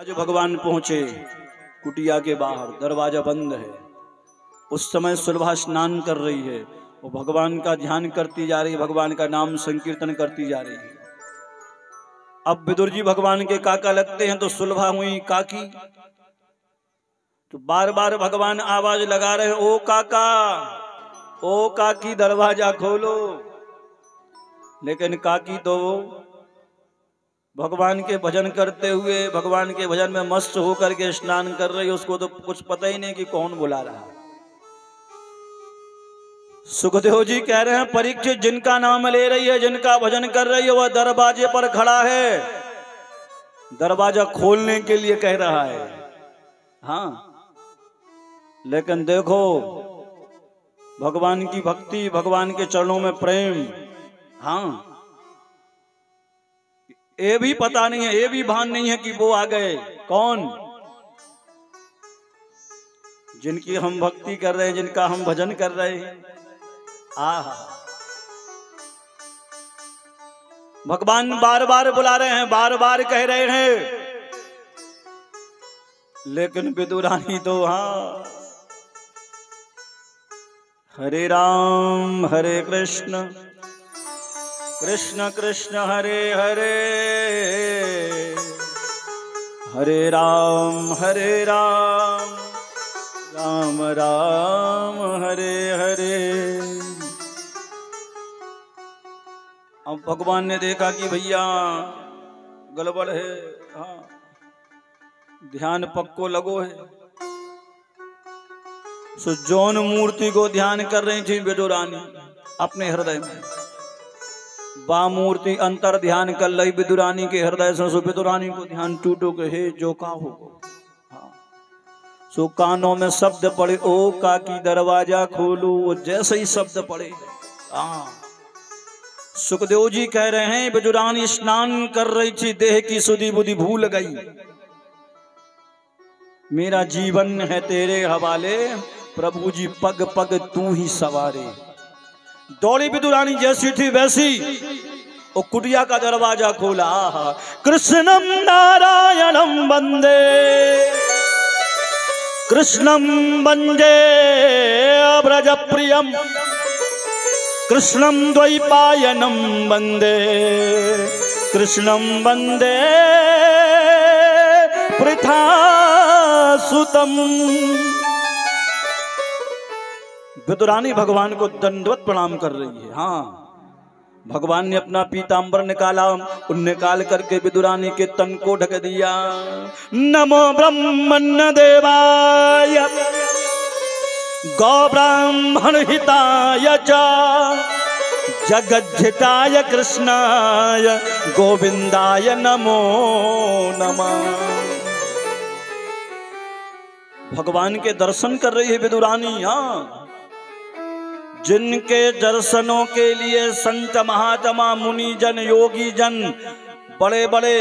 आज भगवान पहुंचे कुटिया के बाहर, दरवाजा बंद है। उस समय सुलभा स्नान कर रही है, वो भगवान का ध्यान करती जा रही है, भगवान का नाम संकीर्तन करती जा रही है। अब विदुर जी भगवान के काका लगते हैं, तो सुलभा हुई काकी। तो बार बार भगवान आवाज लगा रहे, ओ काका, ओ काकी, दरवाजा खोलो। लेकिन काकी तो भगवान के भजन करते हुए, भगवान के भजन में मस्त होकर के स्नान कर रही, उसको तो कुछ पता ही नहीं कि कौन बुला रहा। सुखदेव जी कह रहे हैं, परीक्षित जिनका नाम ले रही है, जिनका भजन कर रही है, वह दरवाजे पर खड़ा है, दरवाजा खोलने के लिए कह रहा है। हाँ, लेकिन देखो भगवान की भक्ति, भगवान के चरणों में प्रेम। हाँ, ये भी पता नहीं है, ये भी भान नहीं है कि वो आ गए। कौन? जिनकी हम भक्ति कर रहे हैं, जिनका हम भजन कर रहे हैं। आहा, भगवान बार बार बुला रहे हैं, बार बार कह रहे हैं, लेकिन विदुरानी तो हाँ, हरे राम हरे कृष्ण कृष्ण कृष्ण हरे हरे, हरे राम राम राम हरे हरे। अब भगवान ने देखा कि भैया गड़बड़ है। हाँ, ध्यान पक्को लगो है। सो जौन मूर्ति को ध्यान कर रही थी विदुरानी अपने हृदय में, बा मूर्ति अंतर ध्यान कर ली विदुरानी के हृदय से। सो विदुरानी को ध्यान टूटो के हे जो का हो। हाँ, सो कानों में शब्द पड़े, ओ काकी दरवाजा खोलो। वो जैसे ही शब्द पड़े, हाँ, सुखदेव जी कह रहे हैं, विदुरानी स्नान कर रही थी, देह की सुधि बुद्धि भूल गई। मेरा जीवन है तेरे हवाले, प्रभु जी पग पग तू ही सवारे। दौड़ी विदुरानी जैसी थी वैसी, वो कुटिया का दरवाजा खोला। कृष्णम नारायणम वंदे, कृष्णम वंदे ब्रज प्रियम, कृष्णम द्वैपायनम वंदे, कृष्णम वंदे पृथा सुतम। विदुरानी भगवान को दंडवत प्रणाम कर रही है। हाँ, भगवान ने अपना पीतांबर निकाला, उन निकाल करके विदुरानी के तन को ढक दिया। नमो ब्रह्मण्य देवाय गौ ब्राह्मण हिताय च जगज्जिताय कृष्णाय गोविंदाय नमो नमः। भगवान के दर्शन कर रही है विदुरानी। हाँ, जिनके दर्शनों के लिए संत महात्मा मुनि जन योगी जन बड़े बड़े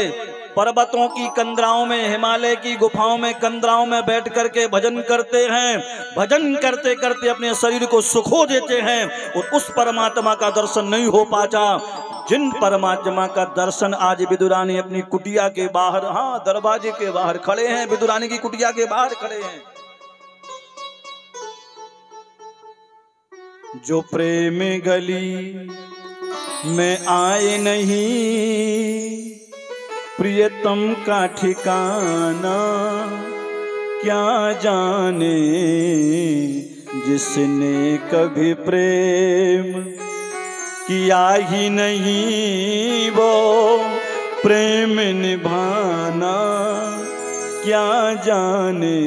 पर्वतों की कंदराओं में, हिमालय की गुफाओं में, कंदराओं में बैठ करके भजन करते हैं, भजन करते करते अपने शरीर को सुखो देते हैं, और उस परमात्मा का दर्शन नहीं हो पाता। जिन परमात्मा का दर्शन आज विदुरानी अपनी कुटिया के बाहर, हाँ, दरवाजे के बाहर खड़े हैं, विदुरानी की कुटिया के बाहर खड़े हैं। जो प्रेम गली में आए नहीं, प्रियतम का ठिकाना क्या जाने, जिसने कभी प्रेम किया ही नहीं, वो प्रेम निभाना क्या जाने।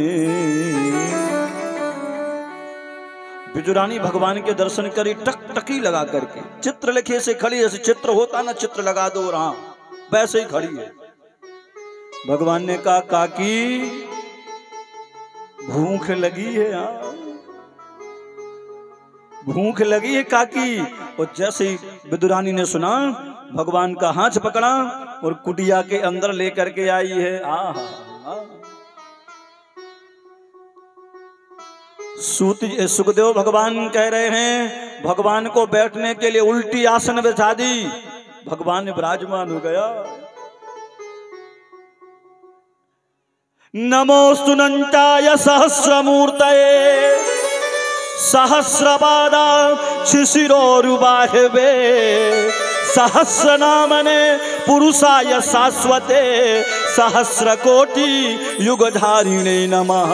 विदुरानी भगवान के दर्शन करी, टकटकी लगा करके, चित्रलेखे से खड़ी, जैसे चित्र होता ना, चित्र लगा दो, हाँ, वैसे ही खड़ी है। भगवान ने कहा, काकी भूख लगी है? हाँ, भूख लगी है काकी। और जैसे ही विदुरानी ने सुना, भगवान का हाथ पकड़ा और कुटिया के अंदर लेकर के आई है। सुखदेव भगवान कह रहे हैं, भगवान को बैठने के लिए उल्टी आसन बिछा दी, भगवान विराजमान हो गया। नमोस्तुनंताय सहस्रमूर्तये सहस्रपादा शिशिरोरुबाहवे सहस्रनामने पुरुषाय शाश्वते सहस्रकोटि युगधारिणे नमः।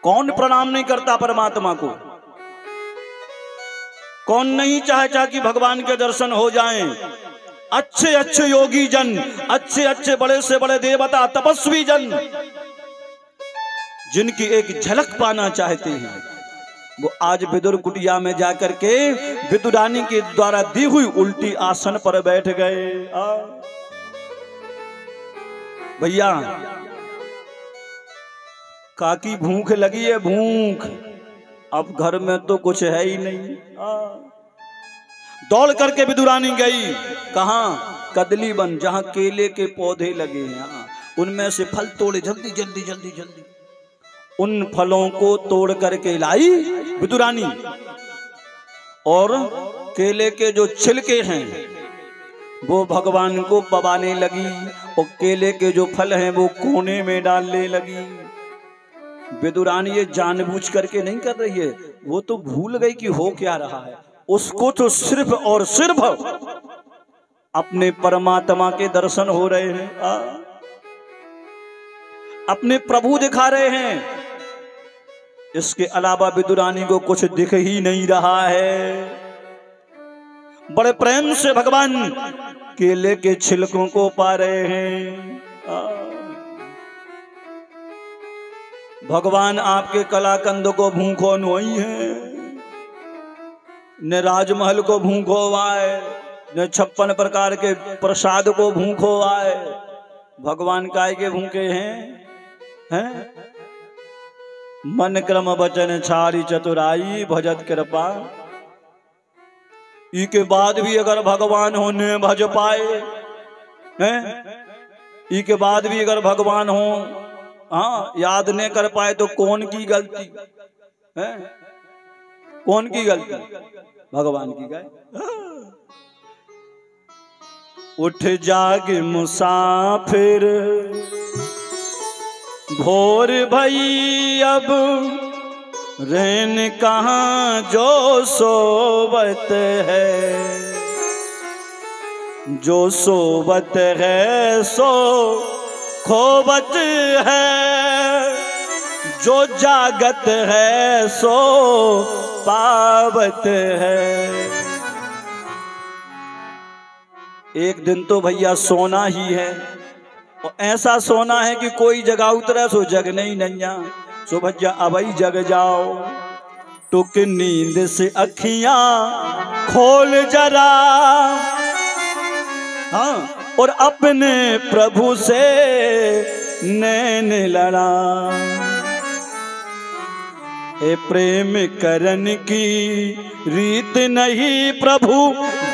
कौन प्रणाम नहीं करता परमात्मा को? कौन नहीं चाहता कि भगवान के दर्शन हो जाएं? अच्छे अच्छे योगी जन, अच्छे अच्छे बड़े से बड़े देवता तपस्वी जन, जिनकी एक झलक पाना चाहते हैं, वो आज विदुर कुटिया में जाकर के विदुरानी के द्वारा दी हुई उल्टी आसन पर बैठ गए। भैया काकी भूख लगी है, भूख। अब घर में तो कुछ है ही नहीं। दौड़ करके विदुरानी गई। कहां? कदली वन, जहां केले के पौधे लगे हैं, उनमें से फल तोड़े जल्दी जल्दी जल्दी जल्दी। उन फलों को तोड़ करके लाई विदुरानी, और केले के जो छिलके हैं वो भगवान को पवाने लगी, और केले के जो फल हैं वो कोने में डालने लगी। विदुरानी ये जानबूझ करके नहीं कर रही है, वो तो भूल गई कि हो क्या रहा है। उसको तो सिर्फ और सिर्फ अपने परमात्मा के दर्शन हो रहे हैं, अपने प्रभु दिखा रहे हैं। इसके अलावा विदुरानी को कुछ दिख ही नहीं रहा है। बड़े प्रेम से भगवान केले के छिलकों को पा रहे हैं। भगवान आपके कलाकंद को भूखो नहीं है, न राजमहल को भूखो आए, न 56 प्रकार के प्रसाद को भूखो आए। भगवान काय के भूखे हैं? मन क्रम वचन छारी चतुराई भजत कृपा। ई के बाद भी अगर भगवान हो न भज पाए हैं, ई के बाद भी अगर भगवान हो याद नहीं कर पाए तो कौन की गलती है? कौन की गलती? भगवान की गाय। उठ जाग मुसाफिर भोर भई, अब रहन कहाँ जो सोबत है। जो सोबत है सो खोबत है, जो जागत है सो पावत है। एक दिन तो भैया सोना ही है, और ऐसा सोना है कि कोई जगह उतरे सो जग नहीं नैया। सो भैया अबई जग जाओ, टुक नींद से अखियां खोल जरा, हाँ, और अपने प्रभु से नैन लड़ा। ए प्रेम करन की रीत नहीं प्रभु,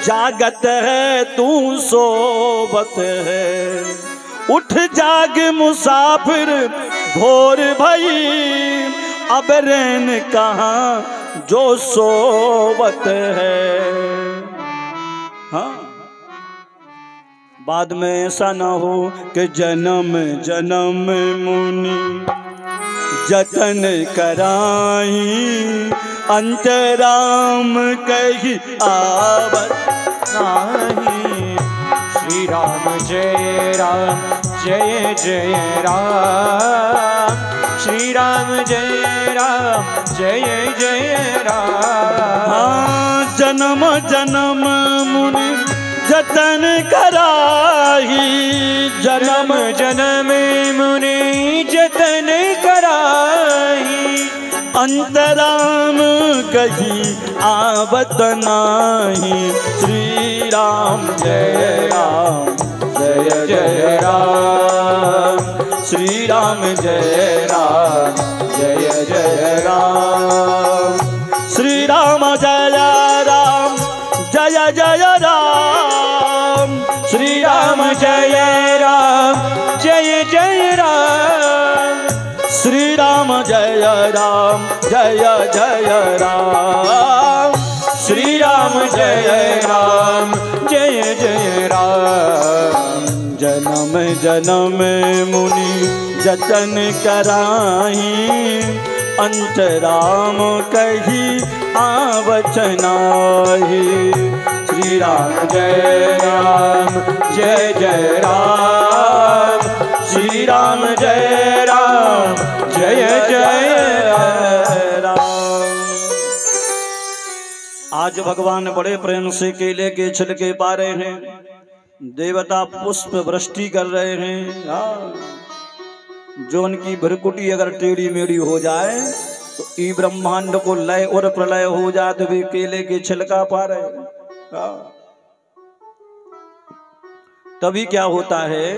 जागत है तू सोबत है। उठ जाग मुसाफिर भोर भई, अब रैन कहाँ जो सोबत है। हाँ, बाद में ऐसा ना हो कि जन्म जन्म मुनि जतन कराई, अंतराम कही आवत नाही। श्री राम जय जय राम, श्री राम जय जय राम। हाँ, जन्म जन्म मुनि जतन कराही, जन्म जन्म मुनि जतन कराही। अंतराम कही आवत नाही। श्री राम जय जय राम, श्री राम जय जय राम। श्री राम जय राम, जय जय राम। श्री राम जय राम, जय जय राम। श्री राम जय राम, जय जय राम। श्री राम जय राम, जय जय राम। जन्म जन्म जन्म मुनि जतन कराही, अंतराम कही आवचनाही। श्री राम जय राम जय जय राम, श्री राम जय राम जय जय राम। आज भगवान बड़े प्रेम से केले के छिलके पा रहे हैं, देवता पुष्प वृष्टि कर रहे हैं। जो उनकी भ्रकुटी अगर टेढ़ी मेढ़ी हो जाए तो ई ब्रह्मांड को लय और प्रलय हो जाए, तो वे केले के छिलका पा रहे हैं। तभी क्या होता है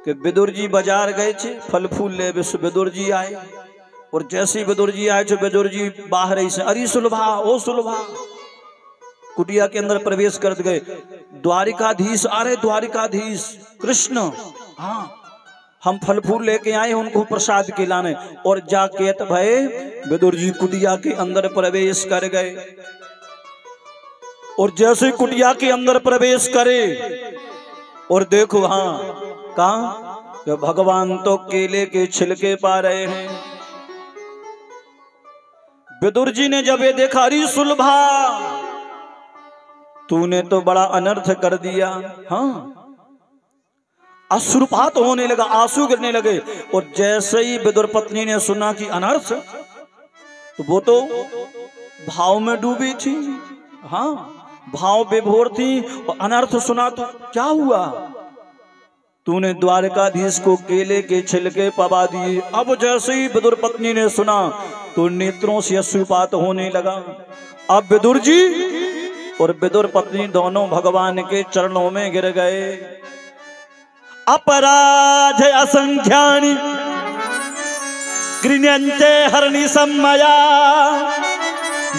कि विदुर जी बाजार गए थे फल फूल ले, विदुर जी आए, और जैसे विदुर जी आए तो विदुर जी बाहर ही से अरे सुलभा ओ सुलभा कुटिया के अंदर प्रवेश कर गए। द्वारिकाधीश आ रहे, द्वारिकाधीश कृष्ण, हाँ हम फल फूल लेके आए उनको प्रसाद खिलाने। और जाके भय विदुर जी कुटिया के अंदर प्रवेश कर गए, और जैसे कुटिया के अंदर प्रवेश करे और देखो हाँ कहा कि भगवान तो केले के छिलके पा रहे हैं। विदुर जी ने जब ये देखा, अरे सुलभा तूने तो बड़ा अनर्थ कर दिया। हाँ अश्रुपात होने लगा, आंसू गिरने लगे। और जैसे ही विदुर पत्नी ने सुना कि अनर्थ, तो वो तो भाव में डूबी थी, हाँ भाव विभोर थी, और अनर्थ सुना तो क्या हुआ, तूने द्वारकाधीश को केले के छिलके पवा दिए। अब जैसे ही विदुर पत्नी ने सुना तो नेत्रों से अश्रुपात होने लगा। अब विदुर जी और विदुर पत्नी दोनों भगवान के चरणों में गिर गए। अपराध असंख्यानि गृह्यन्ते हरनि सम्मया,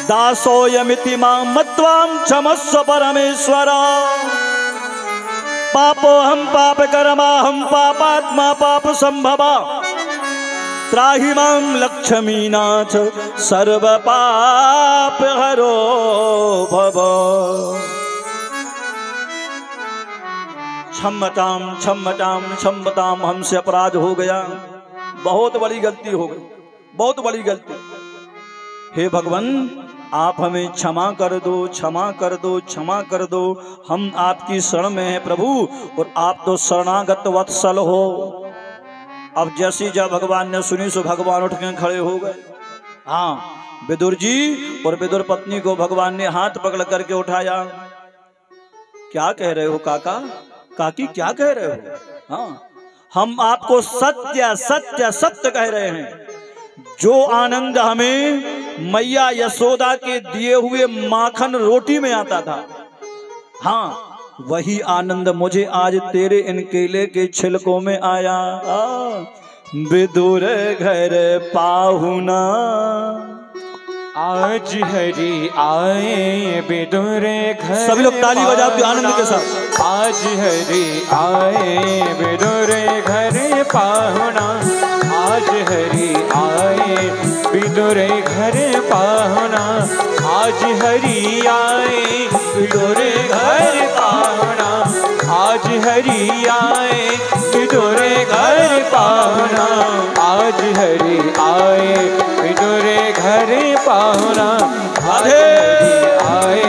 दासोऽयमिति मां मत्वां क्षमस्व परमेश्वर। पापोऽहं पापकर्माहं पापात्मा पाप संभवा, त्राहि मां लक्ष्मीनाथ सर्व पाप हरो भव। क्षमताम क्षमताम क्षमताम, हमसे अपराध हो गया, बहुत बड़ी गलती हो गई, बहुत बड़ी गलती। हे भगवान आप हमें क्षमा कर दो, क्षमा कर दो, क्षमा कर दो। हम आपकी शरण में हैं प्रभु, और आप तो शरणागत वत्सल हो। अब जैसी जब भगवान ने सुनी सो भगवान उठ के खड़े हो गए। हाँ विदुर जी और विदुर पत्नी को भगवान ने हाथ पकड़ करके उठाया। क्या कह रहे हो काका, काकी क्या कह रहे हो? हाँ हम आपको सत्य सत्य सत्य कह रहे हैं। जो आनंद हमें मैया यशोदा के दिए हुए माखन रोटी में आता था, हाँ वही आनंद मुझे आज तेरे इन केले के छिलकों में आया। विदुर घर पाहुना आज हरि आए, विदुर घर। सभी लोग ताली बजाते आनंद के साथ। आज हरि आए, विदुर घर पाहुना, आज हरि आए, विदुर घर पाहुना, आज हरि आए, विदुर घर पाहुना, आज हरि आए, विदुर घर पाहुना, आज हरि आए, विदुर घर पाहुना, आज हरि आए,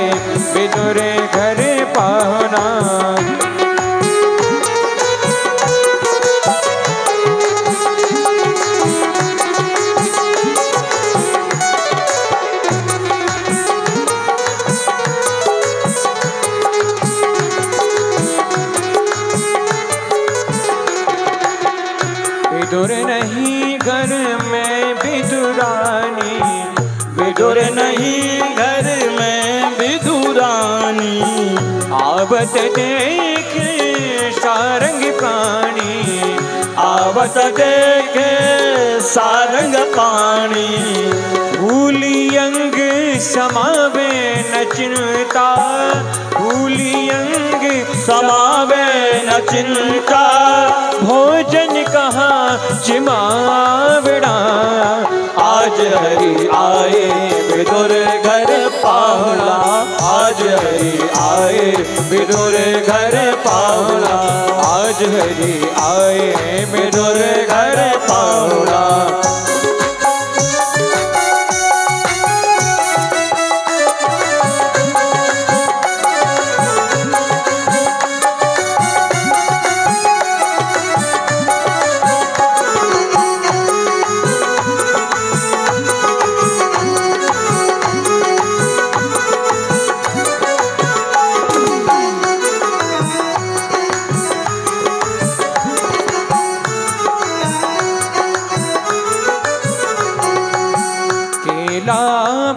विदुर घर पाहुना। विदुर नहीं घर में विदुरानी, विदुर नहीं घर में विदुरानी, आवत देखे सारंग पानी, आवत देखे सारंग पानी, भूली अंग समावे न चिंता, भूली अंग समावे न चिंता, भोजन कहाँ चिमावड़ा, आज हरि आए विदुर घर पाहुणा, आज हरि आए विदुर घर पाहुणा, आज हरि आए विदुर घर पाहुणा।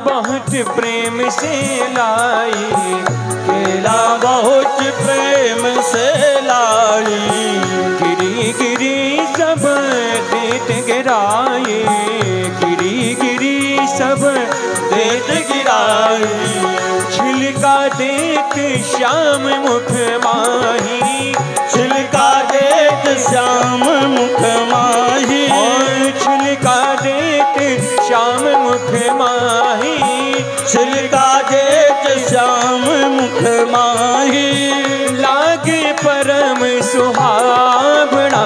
बहुत प्रेम से लाई, केला बहुत प्रेम से लाई, गिरी गिरी सब देत गिराए, गिरी गिरी सब देत गिराए, छिलका देत श्याम मुख माही, छिलका देत श्याम मुख माही, छिलका देत श्याम मुख माही, छिलका देत श्याम मुख माही, लागे परम सुहावना,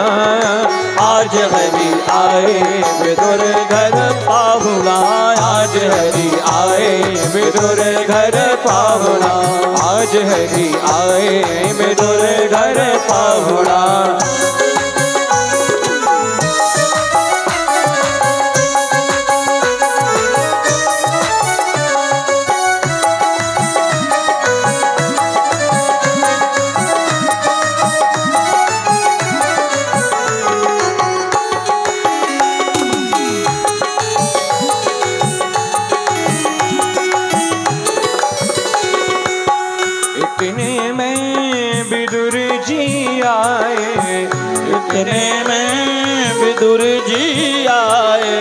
आज हरि आए विदुर घर पाहुणा, आज हरि आए विदुर घर पाहुणा, आज हरि आए विदुर घर पाहुणा। इतने में विदुर जी आए, इतने में विदुर जी आए,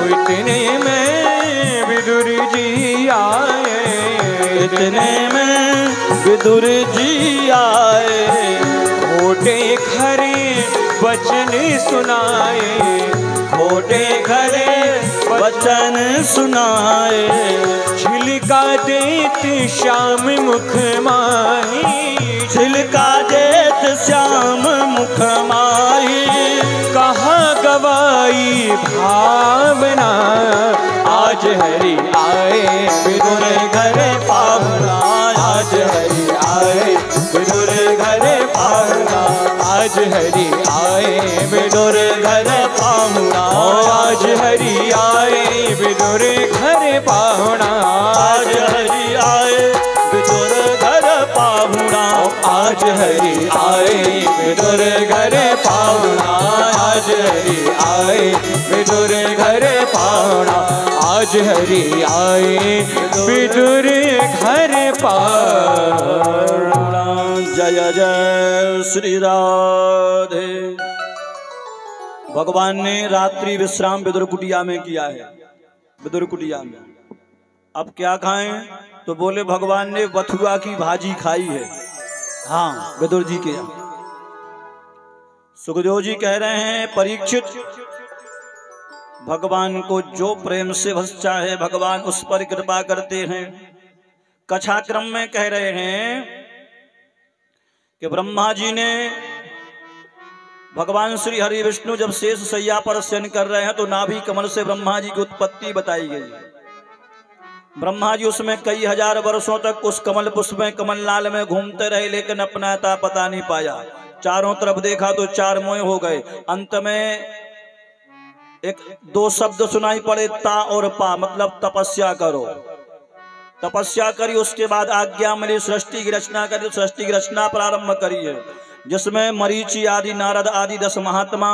इतने में विदुर जी आए, इतने में विदुर जी आए, खोटे खरे वचन सुनाए, खोटे खरे वचन सुनाए, छिलका देत श्याम मुख माही, छिलका देत श्याम मुख माही, कहा गवाई भावना, आज हरि आए विदुर घर पाहुणा, आज हरि आए विदुर घर पाहुणा, आज हरि आए विदुर घर पाहुणा, आज हरि आए विदुर घर पाहुणा, आज हरि आए विदुर घर पाहुणा, आज हरि आए विदुर घर पाहुणा, आज हरि आए विदुर घर पाहुणा, आज हरि आए विदुर घर पाहुणा। जय जय श्री राधे। भगवान ने रात्रि विश्राम विदुर कुटिया में किया है, विदुर कुटिया में। अब क्या खाएं? तो बोले भगवान ने बथुआ की भाजी खाई है। हाँ, विदुर जी के यहाँ। सुखदेव जी कह रहे हैं, परीक्षित, भगवान को जो प्रेम से बस चाहे भगवान उस पर कृपा करते हैं। कथाक्रम में कह रहे हैं कि ब्रह्मा जी ने, भगवान श्री हरि विष्णु जब शेष शैया पर शयन कर रहे हैं तो नाभि कमल से ब्रह्मा जी की उत्पत्ति बताई गई। ब्रह्मा जी उसमें कई हजार वर्षों तक उस कमल पुष्प में, कमल लाल में घूमते रहे, लेकिन अपना ता पता नहीं पाया। चारों तरफ देखा तो चार मोह हो गए। अंत में एक दो शब्द सुनाई पड़े, ता और पा, मतलब तपस्या करो। तपस्या करी, उसके बाद आज्ञा मिली, सृष्टि की रचना करी। सृष्टि की रचना प्रारंभ करी है, जिसमें मरीचि आदि, नारद आदि 10 महात्मा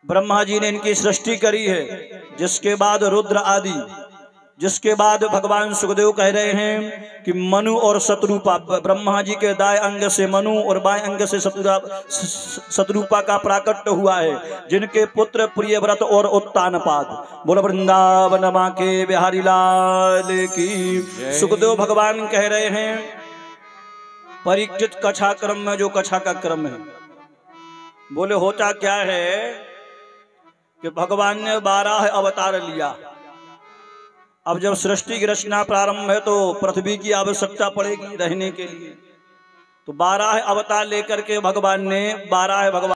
ब्रह्मा जी ने इनकी सृष्टि करी है। जिसके बाद रुद्र आदि, जिसके बाद भगवान सुखदेव कह रहे हैं कि मनु और शत्रुपा, ब्रह्मा जी के दाएं अंग से मनु और बाएं अंग से शत्रुपा का प्राकट्य हुआ है, जिनके पुत्र प्रियव्रत और उत्तानपाद। बोलो वृंदावन मां के बिहारी लाल की। सुखदेव भगवान कह रहे हैं, परीक्षित कथा क्रम में जो कथा का क्रम है, बोले होता क्या है कि भगवान ने 12 अवतार लिया। अब जब सृष्टि की रचना प्रारंभ है तो पृथ्वी की आवश्यकता पड़ेगी रहने के लिए, तो 12 अवतार लेकर के भगवान ने 12 भगवान